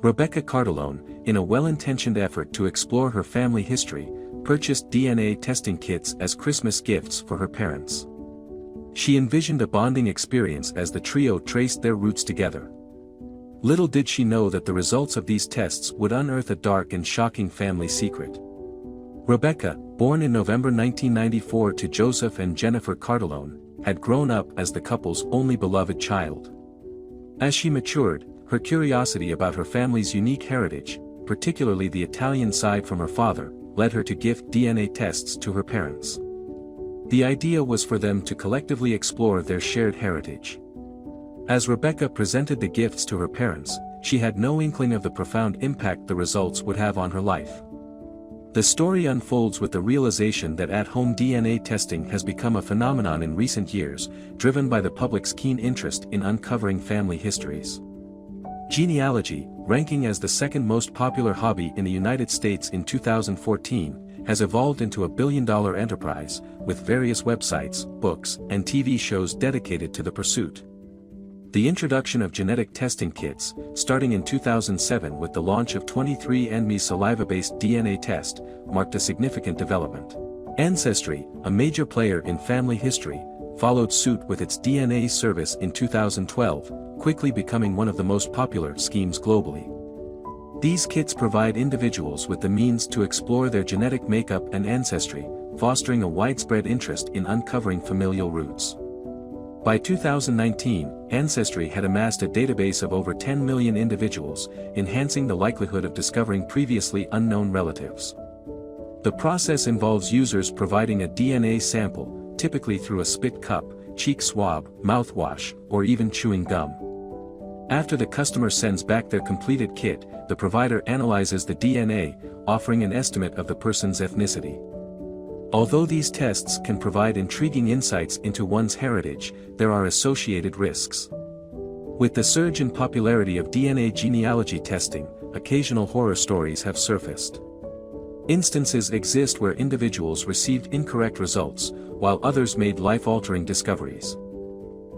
Rebecca Cardellone, in a well-intentioned effort to explore her family history, purchased DNA testing kits as Christmas gifts for her parents. She envisioned a bonding experience as the trio traced their roots together. Little did she know that the results of these tests would unearth a dark and shocking family secret. Rebecca, born in November 1994 to Joseph and Jennifer Cardellone, had grown up as the couple's only beloved child. As she matured, her curiosity about her family's unique heritage, particularly the Italian side from her father, led her to gift DNA tests to her parents. The idea was for them to collectively explore their shared heritage. As Rebecca presented the gifts to her parents, she had no inkling of the profound impact the results would have on her life. The story unfolds with the realization that at-home DNA testing has become a phenomenon in recent years, driven by the public's keen interest in uncovering family histories. Genealogy, ranking as the second most popular hobby in the United States in 2014, has evolved into a billion-dollar enterprise, with various websites, books, and TV shows dedicated to the pursuit. The introduction of genetic testing kits, starting in 2007 with the launch of 23andMe's saliva-based DNA test, marked a significant development. Ancestry, a major player in family history, followed suit with its DNA service in 2012, quickly becoming one of the most popular schemes globally. These kits provide individuals with the means to explore their genetic makeup and ancestry, fostering a widespread interest in uncovering familial roots. By 2019, Ancestry had amassed a database of over 10 million individuals, enhancing the likelihood of discovering previously unknown relatives. The process involves users providing a DNA sample, typically through a spit cup, cheek swab, mouthwash, or even chewing gum. After the customer sends back their completed kit, the provider analyzes the DNA, offering an estimate of the person's ethnicity. Although these tests can provide intriguing insights into one's heritage, there are associated risks. With the surge in popularity of DNA genealogy testing, occasional horror stories have surfaced. Instances exist where individuals received incorrect results, while others made life-altering discoveries.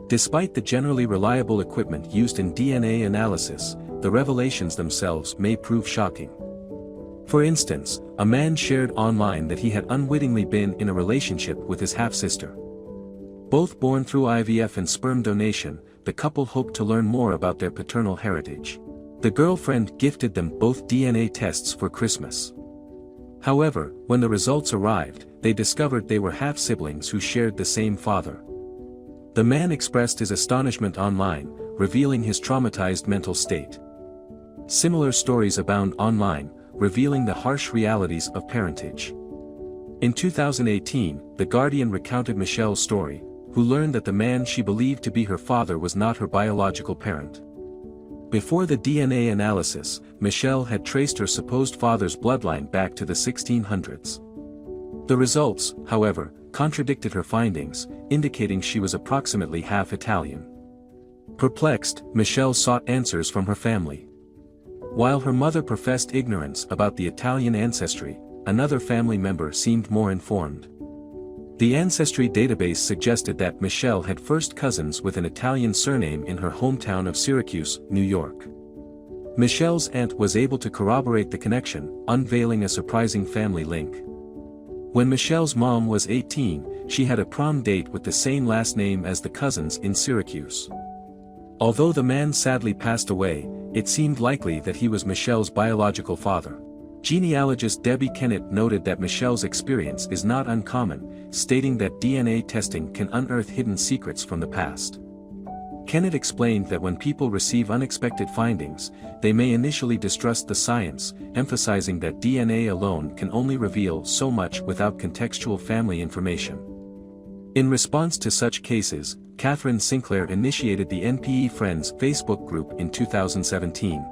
Despite the generally reliable equipment used in DNA analysis, the revelations themselves may prove shocking. For instance, a man shared online that he had unwittingly been in a relationship with his half-sister. Both born through IVF and sperm donation, the couple hoped to learn more about their paternal heritage. The girlfriend gifted them both DNA tests for Christmas. However, when the results arrived, they discovered they were half-siblings who shared the same father. The man expressed his astonishment online, revealing his traumatized mental state. Similar stories abound online, revealing the harsh realities of parentage. In 2018, The Guardian recounted Michelle's story, who learned that the man she believed to be her father was not her biological parent. Before the DNA analysis, Michelle had traced her supposed father's bloodline back to the 1600s. The results, however, contradicted her findings, indicating she was approximately half Italian. Perplexed, Michelle sought answers from her family. While her mother professed ignorance about the Italian ancestry, another family member seemed more informed. The Ancestry database suggested that Michelle had first cousins with an Italian surname in her hometown of Syracuse, New York. Michelle's aunt was able to corroborate the connection, unveiling a surprising family link. When Michelle's mom was 18, she had a prom date with the same last name as the cousins in Syracuse. Although the man sadly passed away, it seemed likely that he was Michelle's biological father. Genealogist Debbie Kennett noted that Michelle's experience is not uncommon, stating that DNA testing can unearth hidden secrets from the past. Kennett explained that when people receive unexpected findings, they may initially distrust the science, emphasizing that DNA alone can only reveal so much without contextual family information. In response to such cases, Catherine Sinclair initiated the NPE Friends Facebook group in 2017.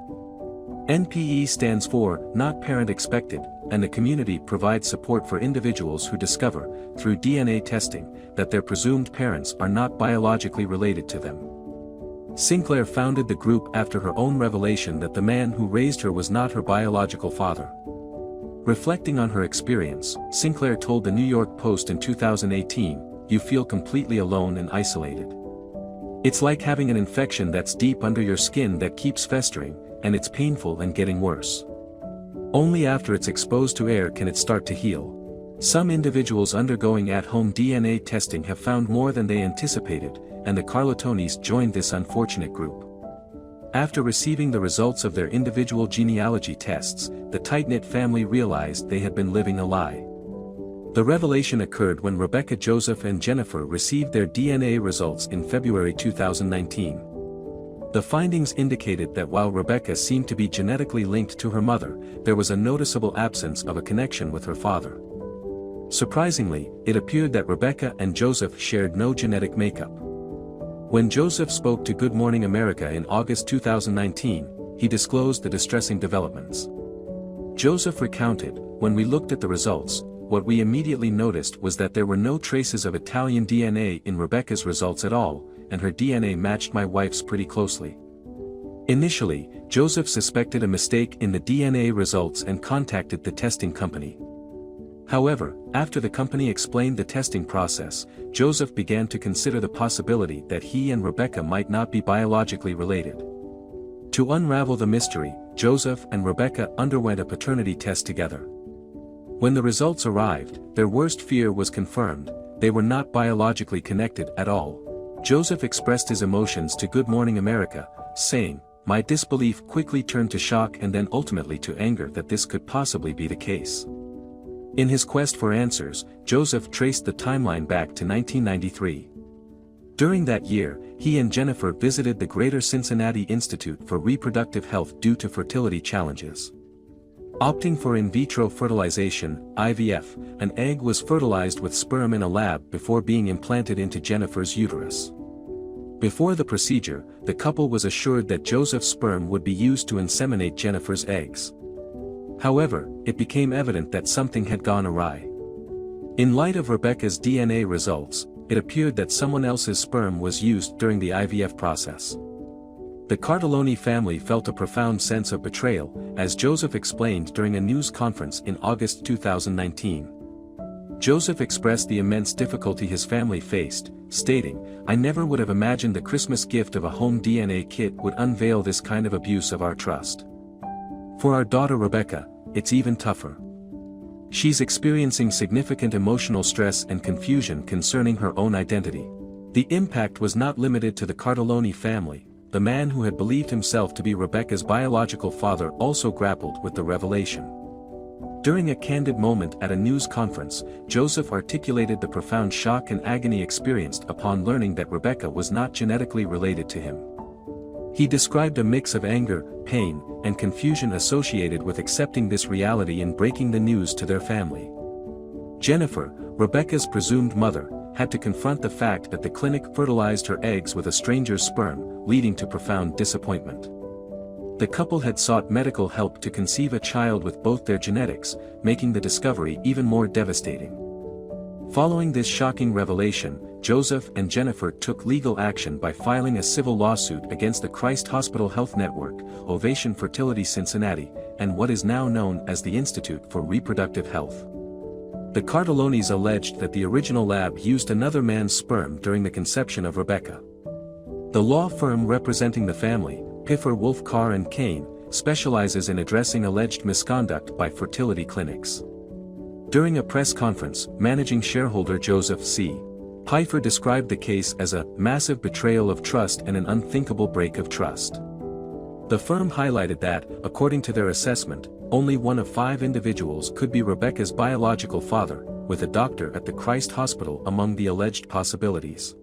NPE stands for Not Parent Expected, and the community provides support for individuals who discover, through DNA testing, that their presumed parents are not biologically related to them. Sinclair founded the group after her own revelation that the man who raised her was not her biological father. Reflecting on her experience, Sinclair told the New York Post in 2018, "You feel completely alone and isolated. It's like having an infection that's deep under your skin that keeps festering, and it's painful and getting worse. Only after it's exposed to air can it start to heal. Some individuals undergoing at-home DNA testing have found more than they anticipated, and the Carlotonis joined this unfortunate group. After receiving the results of their individual genealogy tests, the tight-knit family realized they had been living a lie. The revelation occurred when Rebecca, Joseph and Jennifer received their DNA results in February 2019. The findings indicated that while Rebecca seemed to be genetically linked to her mother, there was a noticeable absence of a connection with her father. Surprisingly, it appeared that Rebecca and Joseph shared no genetic makeup. When Joseph spoke to Good Morning America in August 2019, he disclosed the distressing developments. Joseph recounted, "When we looked at the results, what we immediately noticed was that there were no traces of Italian DNA in Rebecca's results at all, and her DNA matched my wife's pretty closely." Initially, Joseph suspected a mistake in the DNA results and contacted the testing company. However, after the company explained the testing process, Joseph began to consider the possibility that he and Rebecca might not be biologically related. To unravel the mystery, Joseph and Rebecca underwent a paternity test together. When the results arrived, their worst fear was confirmed: they were not biologically connected at all. Joseph expressed his emotions to Good Morning America, saying, "My disbelief quickly turned to shock and then ultimately to anger that this could possibly be the case." In his quest for answers, Joseph traced the timeline back to 1993. During that year, he and Jennifer visited the Greater Cincinnati Institute for Reproductive Health due to fertility challenges. Opting for in vitro fertilization, IVF, an egg was fertilized with sperm in a lab before being implanted into Jennifer's uterus. Before the procedure, the couple was assured that Joseph's sperm would be used to inseminate Jennifer's eggs. However, it became evident that something had gone awry. In light of Rebecca's DNA results, it appeared that someone else's sperm was used during the IVF process. The Cartoloni family felt a profound sense of betrayal, as Joseph explained during a news conference in August 2019. Joseph expressed the immense difficulty his family faced, stating, "I never would have imagined the Christmas gift of a home DNA kit would unveil this kind of abuse of our trust. For our daughter Rebecca, it's even tougher. She's experiencing significant emotional stress and confusion concerning her own identity." The impact was not limited to the Cartoloni family. The man who had believed himself to be Rebecca's biological father also grappled with the revelation. During a candid moment at a news conference, Joseph articulated the profound shock and agony experienced upon learning that Rebecca was not genetically related to him. He described a mix of anger, pain, and confusion associated with accepting this reality and breaking the news to their family. Jennifer, Rebecca's presumed mother, had to confront the fact that the clinic fertilized her eggs with a stranger's sperm, leading to profound disappointment. The couple had sought medical help to conceive a child with both their genetics, making the discovery even more devastating. Following this shocking revelation, Joseph and Jennifer took legal action by filing a civil lawsuit against the Christ Hospital Health Network, Ovation Fertility Cincinnati, and what is now known as the Institute for Reproductive Health. The Cartolonis alleged that the original lab used another man's sperm during the conception of Rebecca. The law firm representing the family, Piffer Wolf Carr & Kane, specializes in addressing alleged misconduct by fertility clinics. During a press conference, managing shareholder Joseph C. Pfeiffer described the case as a massive betrayal of trust and an unthinkable break of trust. The firm highlighted that, according to their assessment, only one of 5 individuals could be Rebecca's biological father, with a doctor at the Christ Hospital among the alleged possibilities.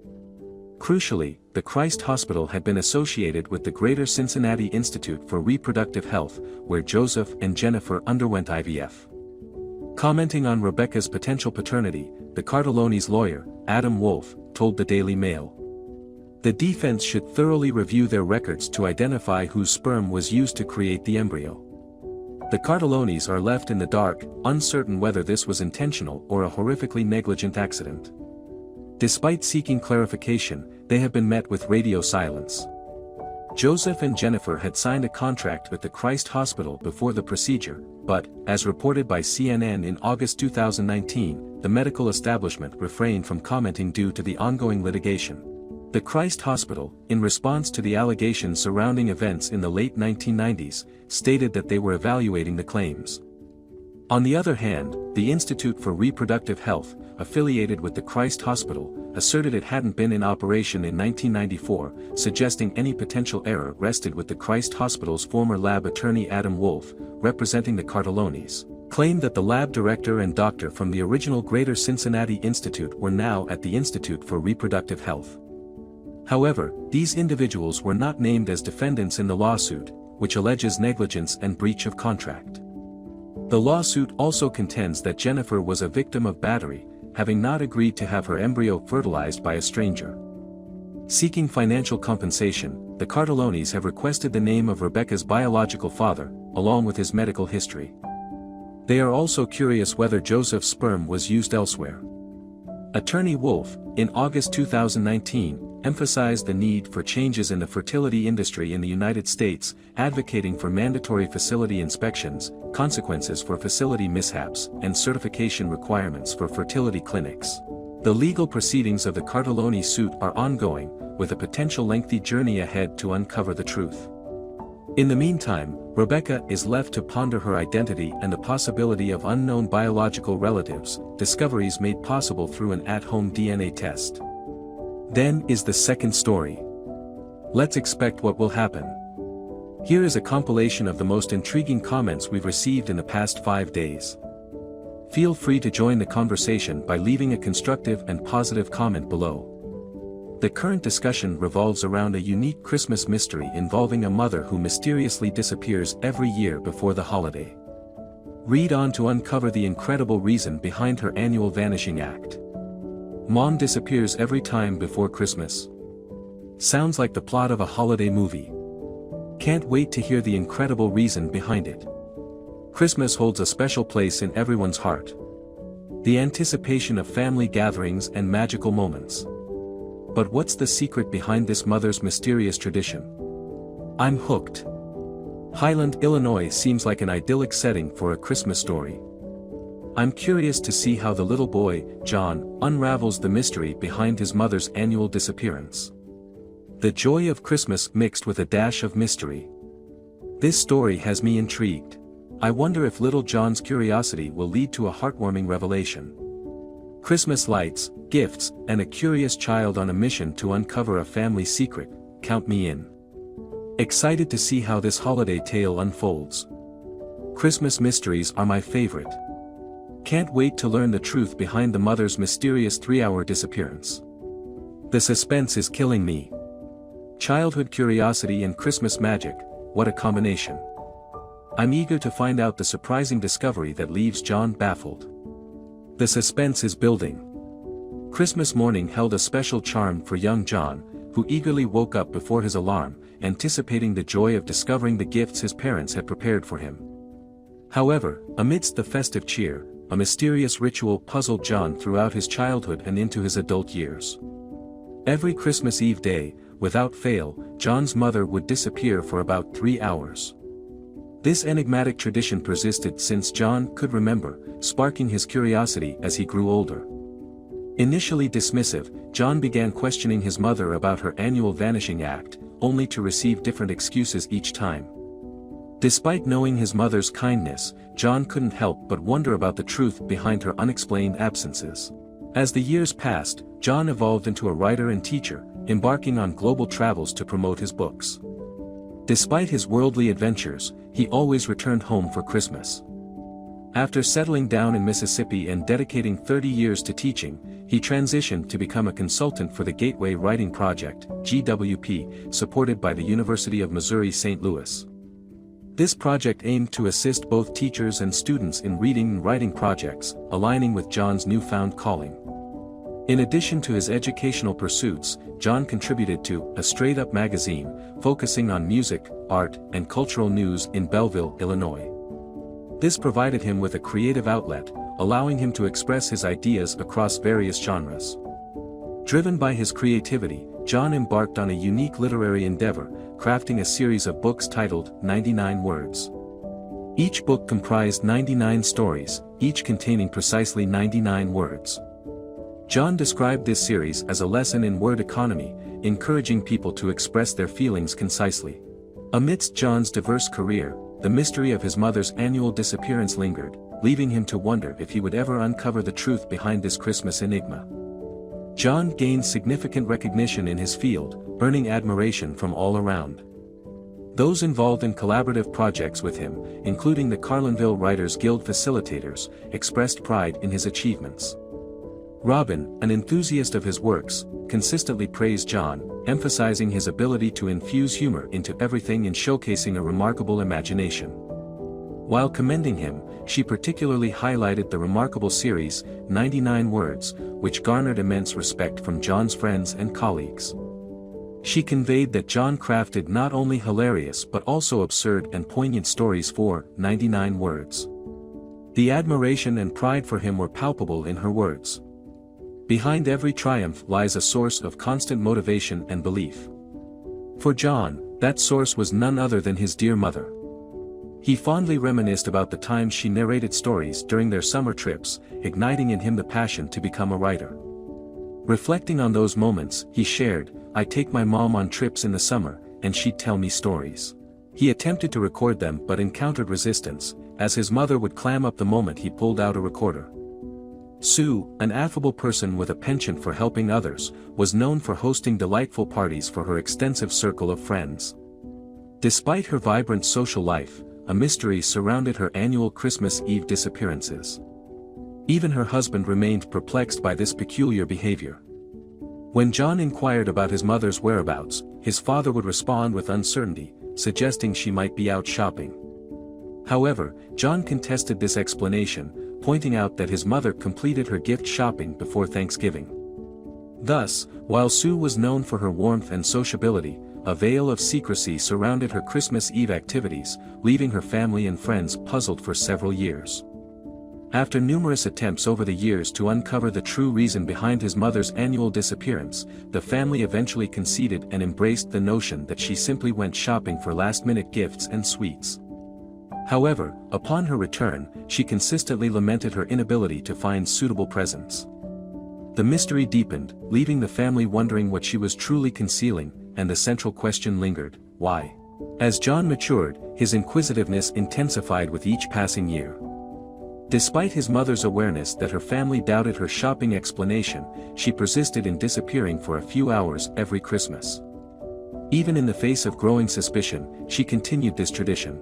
Crucially, the Christ Hospital had been associated with the Greater Cincinnati Institute for Reproductive Health, where Joseph and Jennifer underwent IVF. Commenting on Rebecca's potential paternity, the Cartoloni's lawyer, Adam Wolf, told the Daily Mail, "The defense should thoroughly review their records to identify whose sperm was used to create the embryo. The Cartolonis are left in the dark, uncertain whether this was intentional or a horrifically negligent accident." Despite seeking clarification, they have been met with radio silence. Joseph and Jennifer had signed a contract with the Christ Hospital before the procedure, but, as reported by CNN in August 2019, the medical establishment refrained from commenting due to the ongoing litigation. The Christ Hospital, in response to the allegations surrounding events in the late 1990s, stated that they were evaluating the claims. On the other hand, the Institute for Reproductive Health, affiliated with the Christ Hospital, asserted it hadn't been in operation in 1994, suggesting any potential error rested with the Christ Hospital's former lab attorney Adam Wolf, representing the Cartellonis, claimed that the lab director and doctor from the original Greater Cincinnati Institute were now at the Institute for Reproductive Health. However, these individuals were not named as defendants in the lawsuit, which alleges negligence and breach of contract. The lawsuit also contends that Jennifer was a victim of battery, having not agreed to have her embryo fertilized by a stranger. Seeking financial compensation, the Cartellonis have requested the name of Rebecca's biological father, along with his medical history. They are also curious whether Joseph's sperm was used elsewhere. Attorney Wolf, in August 2019, emphasized the need for changes in the fertility industry in the United States, advocating for mandatory facility inspections, consequences for facility mishaps, and certification requirements for fertility clinics. The legal proceedings of the Cartelloni suit are ongoing, with a potential lengthy journey ahead to uncover the truth. In the meantime, Rebecca is left to ponder her identity and the possibility of unknown biological relatives, discoveries made possible through an at-home DNA test. Then is the second story. Let's expect what will happen. Here is a compilation of the most intriguing comments we've received in the past 5 days. Feel free to join the conversation by leaving a constructive and positive comment below. The current discussion revolves around a unique Christmas mystery involving a mother who mysteriously disappears every year before the holiday. Read on to uncover the incredible reason behind her annual vanishing act. Mom disappears every time before Christmas. Sounds like the plot of a holiday movie. Can't wait to hear the incredible reason behind it. Christmas holds a special place in everyone's heart. The anticipation of family gatherings and magical moments. But what's the secret behind this mother's mysterious tradition? I'm hooked. Highland, Illinois seems like an idyllic setting for a Christmas story. I'm curious to see how the little boy, John, unravels the mystery behind his mother's annual disappearance. The joy of Christmas mixed with a dash of mystery. This story has me intrigued. I wonder if little John's curiosity will lead to a heartwarming revelation. Christmas lights, gifts, and a curious child on a mission to uncover a family secret, count me in. Excited to see how this holiday tale unfolds. Christmas mysteries are my favorite. Can't wait to learn the truth behind the mother's mysterious 3-hour disappearance. The suspense is killing me. Childhood curiosity and Christmas magic, what a combination. I'm eager to find out the surprising discovery that leaves John baffled. The suspense is building. Christmas morning held a special charm for young John, who eagerly woke up before his alarm, anticipating the joy of discovering the gifts his parents had prepared for him. However, amidst the festive cheer, a mysterious ritual puzzled John throughout his childhood and into his adult years. Every Christmas Eve day, without fail, John's mother would disappear for about 3 hours. This enigmatic tradition persisted since John could remember, sparking his curiosity as he grew older. Initially dismissive, John began questioning his mother about her annual vanishing act, only to receive different excuses each time. Despite knowing his mother's kindness, John couldn't help but wonder about the truth behind her unexplained absences. As the years passed, John evolved into a writer and teacher, embarking on global travels to promote his books. Despite his worldly adventures, he always returned home for Christmas. After settling down in Mississippi and dedicating 30 years to teaching, he transitioned to become a consultant for the Gateway Writing Project, GWP, supported by the University of Missouri-St. Louis. This project aimed to assist both teachers and students in reading and writing projects, aligning with John's newfound calling. In addition to his educational pursuits, John contributed to A Straight Up magazine, focusing on music, art, and cultural news in Belleville, Illinois. This provided him with a creative outlet, allowing him to express his ideas across various genres. Driven by his creativity, John embarked on a unique literary endeavor, crafting a series of books titled 99 Words. Each book comprised 99 stories, each containing precisely 99 words. John described this series as a lesson in word economy, encouraging people to express their feelings concisely. Amidst John's diverse career, the mystery of his mother's annual disappearance lingered, leaving him to wonder if he would ever uncover the truth behind this Christmas enigma. John gained significant recognition in his field, earning admiration from all around. Those involved in collaborative projects with him, including the Carlinville Writers Guild facilitators, expressed pride in his achievements. Robin, an enthusiast of his works, consistently praised John, emphasizing his ability to infuse humor into everything and showcasing a remarkable imagination. While commending him, she particularly highlighted the remarkable series, 99 Words, which garnered immense respect from John's friends and colleagues. She conveyed that John crafted not only hilarious but also absurd and poignant stories for 99 Words. The admiration and pride for him were palpable in her words. Behind every triumph lies a source of constant motivation and belief. For John, that source was none other than his dear mother. He fondly reminisced about the times she narrated stories during their summer trips, igniting in him the passion to become a writer. Reflecting on those moments, he shared, "I'd take my mom on trips in the summer, and she'd tell me stories." He attempted to record them but encountered resistance, as his mother would clam up the moment he pulled out a recorder. Sue, an affable person with a penchant for helping others, was known for hosting delightful parties for her extensive circle of friends. Despite her vibrant social life, a mystery surrounded her annual Christmas Eve disappearances. Even her husband remained perplexed by this peculiar behavior. When John inquired about his mother's whereabouts, his father would respond with uncertainty, suggesting she might be out shopping. However, John contested this explanation, pointing out that his mother completed her gift shopping before Thanksgiving. Thus, while Sue was known for her warmth and sociability, a veil of secrecy surrounded her Christmas Eve activities, leaving her family and friends puzzled for several years. After numerous attempts over the years to uncover the true reason behind his mother's annual disappearance, the family eventually conceded and embraced the notion that she simply went shopping for last-minute gifts and sweets. However, upon her return, she consistently lamented her inability to find suitable presents. The mystery deepened, leaving the family wondering what she was truly concealing, and the central question lingered, why? As John matured, his inquisitiveness intensified with each passing year. Despite his mother's awareness that her family doubted her shopping explanation, she persisted in disappearing for a few hours every Christmas. Even in the face of growing suspicion, she continued this tradition.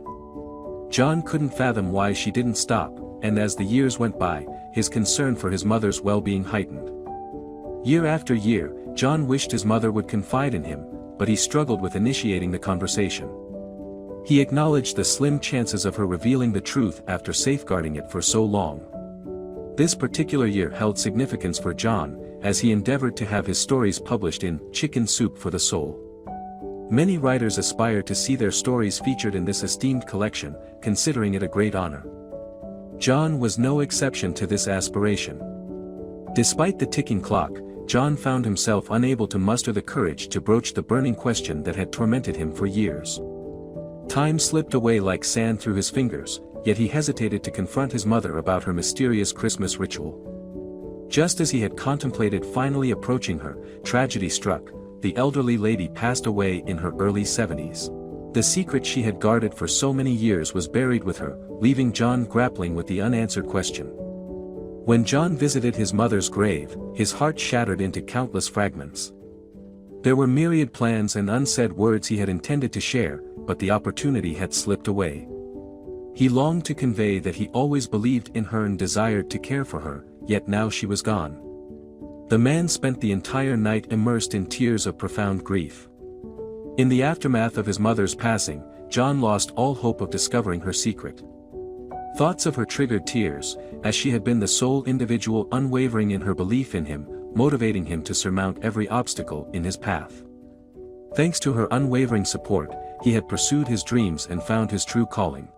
John couldn't fathom why she didn't stop, and as the years went by, his concern for his mother's well-being heightened. Year after year, John wished his mother would confide in him, but he struggled with initiating the conversation. He acknowledged the slim chances of her revealing the truth after safeguarding it for so long. This particular year held significance for John, as he endeavored to have his stories published in Chicken Soup for the Soul. Many writers aspire to see their stories featured in this esteemed collection, considering it a great honor. John was no exception to this aspiration. Despite the ticking clock, John found himself unable to muster the courage to broach the burning question that had tormented him for years. Time slipped away like sand through his fingers, yet he hesitated to confront his mother about her mysterious Christmas ritual. Just as he had contemplated finally approaching her, tragedy struck. The elderly lady passed away in her early 70s. The secret she had guarded for so many years was buried with her, leaving John grappling with the unanswered question. When John visited his mother's grave, his heart shattered into countless fragments. There were myriad plans and unsaid words he had intended to share, but the opportunity had slipped away. He longed to convey that he always believed in her and desired to care for her, yet now she was gone. The man spent the entire night immersed in tears of profound grief. In the aftermath of his mother's passing, John lost all hope of discovering her secret. Thoughts of her triggered tears, as she had been the sole individual unwavering in her belief in him, motivating him to surmount every obstacle in his path. Thanks to her unwavering support, he had pursued his dreams and found his true calling.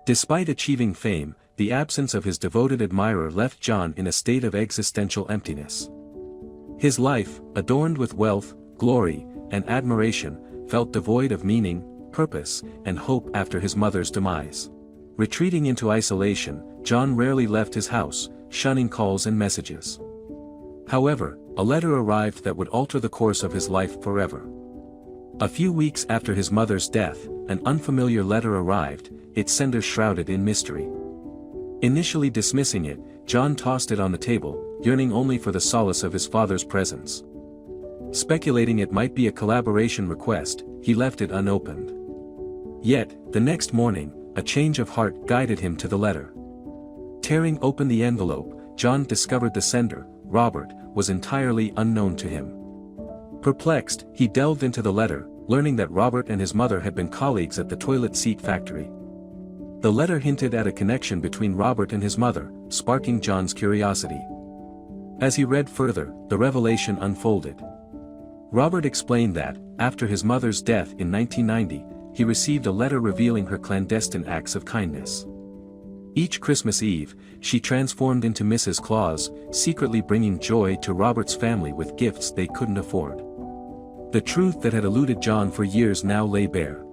Despite achieving fame, the absence of his devoted admirer left John in a state of existential emptiness. His life, adorned with wealth, glory, and admiration, felt devoid of meaning, purpose, and hope after his mother's demise. Retreating into isolation, John rarely left his house, shunning calls and messages. However, a letter arrived that would alter the course of his life forever. A few weeks after his mother's death, an unfamiliar letter arrived, its sender shrouded in mystery. Initially dismissing it, John tossed it on the table, yearning only for the solace of his father's presence. Speculating it might be a collaboration request, he left it unopened. Yet, the next morning, a change of heart guided him to the letter. Tearing open the envelope, John discovered the sender, Robert, was entirely unknown to him. Perplexed, he delved into the letter, learning that Robert and his mother had been colleagues at the toilet seat factory. The letter hinted at a connection between Robert and his mother, sparking John's curiosity. As he read further, the revelation unfolded. Robert explained that, after his mother's death in 1990, he received a letter revealing her clandestine acts of kindness. Each Christmas Eve, she transformed into Mrs. Claus, secretly bringing joy to Robert's family with gifts they couldn't afford. The truth that had eluded John for years now lay bare.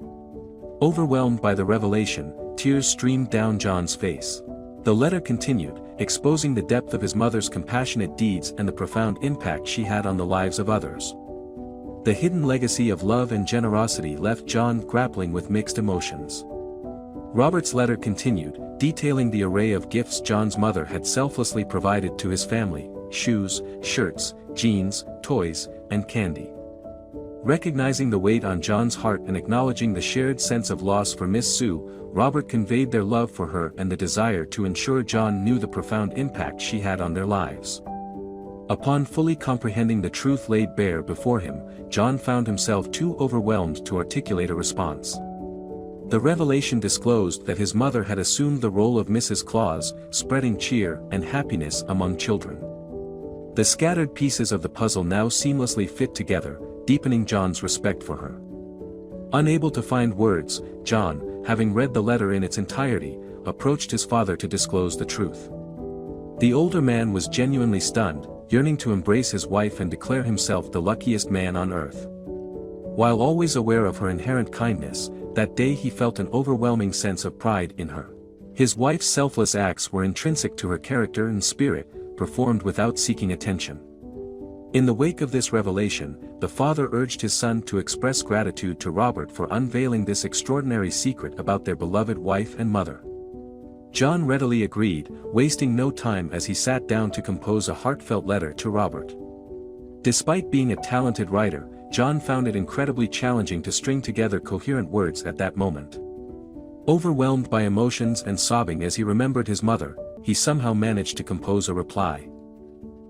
Overwhelmed by the revelation, tears streamed down John's face. The letter continued, exposing the depth of his mother's compassionate deeds and the profound impact she had on the lives of others. The hidden legacy of love and generosity left John grappling with mixed emotions. Robert's letter continued, detailing the array of gifts John's mother had selflessly provided to his family: shoes, shirts, jeans, toys, and candy. Recognizing the weight on John's heart and acknowledging the shared sense of loss for Miss Sue, Robert conveyed their love for her and the desire to ensure John knew the profound impact she had on their lives. Upon fully comprehending the truth laid bare before him, John found himself too overwhelmed to articulate a response. The revelation disclosed that his mother had assumed the role of Mrs. Claus, spreading cheer and happiness among children. The scattered pieces of the puzzle now seamlessly fit together, deepening John's respect for her. Unable to find words, John, having read the letter in its entirety, approached his father to disclose the truth. The older man was genuinely stunned, yearning to embrace his wife and declare himself the luckiest man on earth. While always aware of her inherent kindness, that day he felt an overwhelming sense of pride in her. His wife's selfless acts were intrinsic to her character and spirit, performed without seeking attention. In the wake of this revelation, the father urged his son to express gratitude to Robert for unveiling this extraordinary secret about their beloved wife and mother. John readily agreed, wasting no time as he sat down to compose a heartfelt letter to Robert. Despite being a talented writer, John found it incredibly challenging to string together coherent words at that moment. Overwhelmed by emotions and sobbing as he remembered his mother, he somehow managed to compose a reply.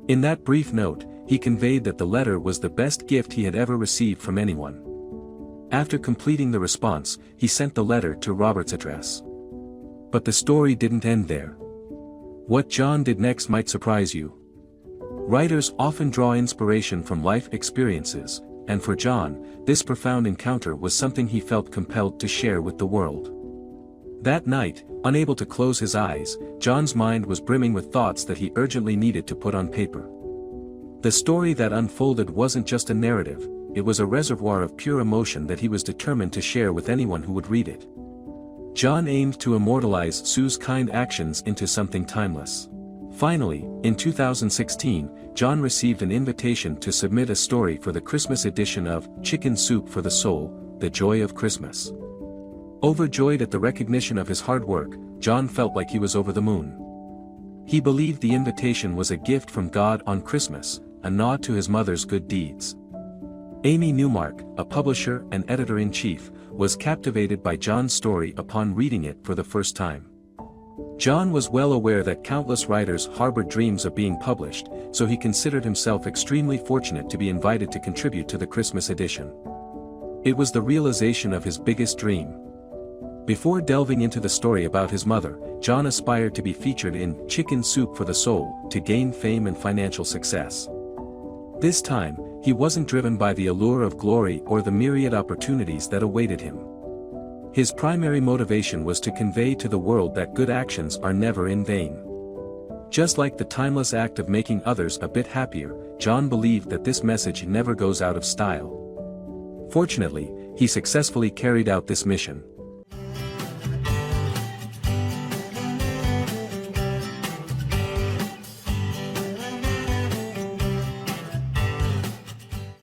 In that brief note, he conveyed that the letter was the best gift he had ever received from anyone. After completing the response, he sent the letter to Robert's address. But the story didn't end there. What John did next might surprise you. Writers often draw inspiration from life experiences, and for John, this profound encounter was something he felt compelled to share with the world. That night, unable to close his eyes, John's mind was brimming with thoughts that he urgently needed to put on paper. The story that unfolded wasn't just a narrative, it was a reservoir of pure emotion that he was determined to share with anyone who would read it. John aimed to immortalize Sue's kind actions into something timeless. Finally, in 2016, John received an invitation to submit a story for the Christmas edition of Chicken Soup for the Soul, The Joy of Christmas. Overjoyed at the recognition of his hard work, John felt like he was over the moon. He believed the invitation was a gift from God on Christmas, a nod to his mother's good deeds. Amy Newmark, a publisher and editor-in-chief, was captivated by John's story upon reading it for the first time. John was well aware that countless writers harbored dreams of being published, so he considered himself extremely fortunate to be invited to contribute to the Christmas edition. It was the realization of his biggest dream. Before delving into the story about his mother, John aspired to be featured in Chicken Soup for the Soul to gain fame and financial success. This time, he wasn't driven by the allure of glory or the myriad opportunities that awaited him. His primary motivation was to convey to the world that good actions are never in vain. Just like the timeless act of making others a bit happier, John believed that this message never goes out of style. Fortunately, he successfully carried out this mission.